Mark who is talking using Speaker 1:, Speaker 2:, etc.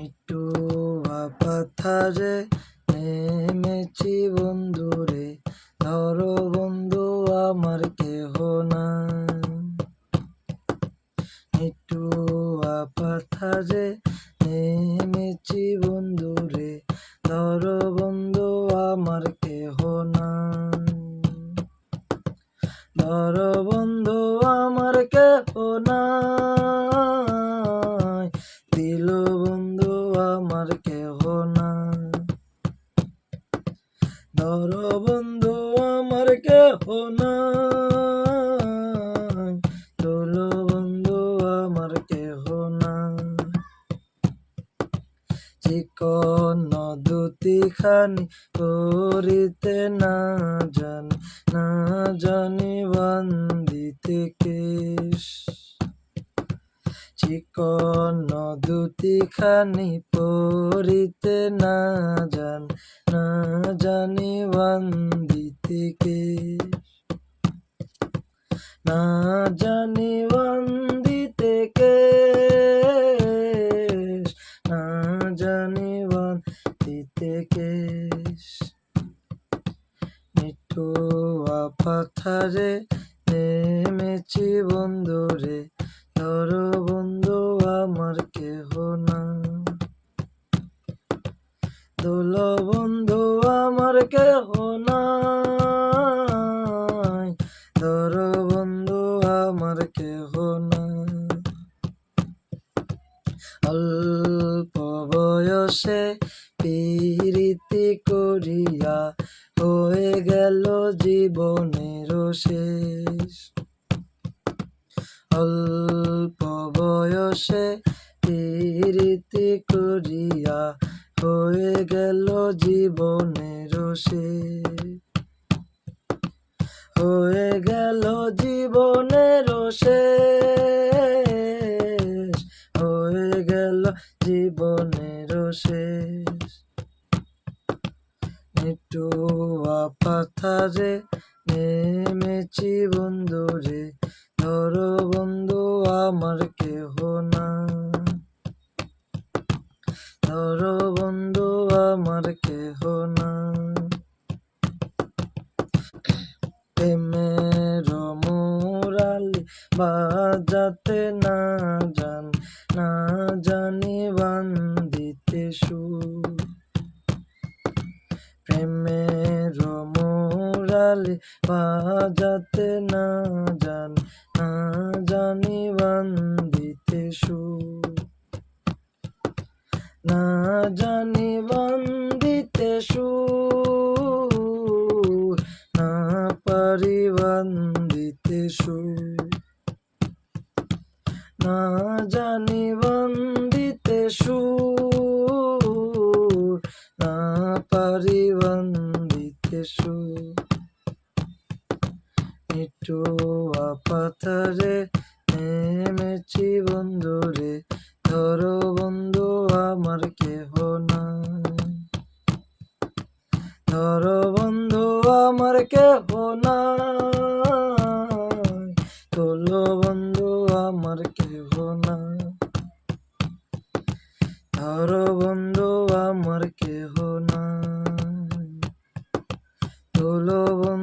Speaker 1: একটু পাথারে নেমেছি বন্ধুরে, ধরো বন্ধু আমার কেহ নাই। একটু পাথারে নেমেছি বন্ধুরে, ধরো বন্ধু আমার কেহ নাই। ধরো বন্ধু আমার কেহ নাই, দিল বন্ধু আমার কেহ নাই। ধরো বন্ধু আমার কেহ নাই, দিল বন্ধু আমার কেহ নাই। চিকন দুটি খানি করিতে না জানি বান্ধিতে কেশ। চিকন দুটি খানি পরিতে না জানি বান্ধিতে কেশ। না জানি বান্ধিতে কেশ, না জানি বান্ধিতে কেশ। একটু পাথারে নেমেছি বন্ধুরে, ধরো বন্ধু আমার কেহ নাই। দোল বন্ধু আমার কেহ নাই, ধরো বন্ধু আমার কেহ নাই। অল্প বয়সে প্রীতি করিয়া হয়ে গেল জীবনের শেষ। অল্প বয়সে প্রীতি করিয়া হয়ে গেল জীবনের শেষ। হয়ে গেল জীবনের শেষ, হয়ে গেল জীবনের শেষ। একটু পাথারে নেমেছি বন্ধুরে, ধরো বন্ধু আমার কেহ নাই। ধরো বন্ধু আমার কেহ নাই। প্রেমের মুরালি বাজাতে না জানি বান্ধিতে সুর। প্রেমের মুরালি বাজাতে না জানি বান্ধিতে সুর। না জানি বান্ধিতে সুর, না পারি বান্ধিতে সুর। না জানি বান্ধিতে সুর, না পারি বান্ধিতে সুর। একটু পাথারে নেমেছি বন্ধুরে, ধরো বন্ধু আমার কেহ নাই। ধরো বন্ধু আমার কেহ নাই, তোলো বন্ধু আমার কেহ নাই। ধরো বন্ধু আমার কেহ নাই, তোলো বন্ধু।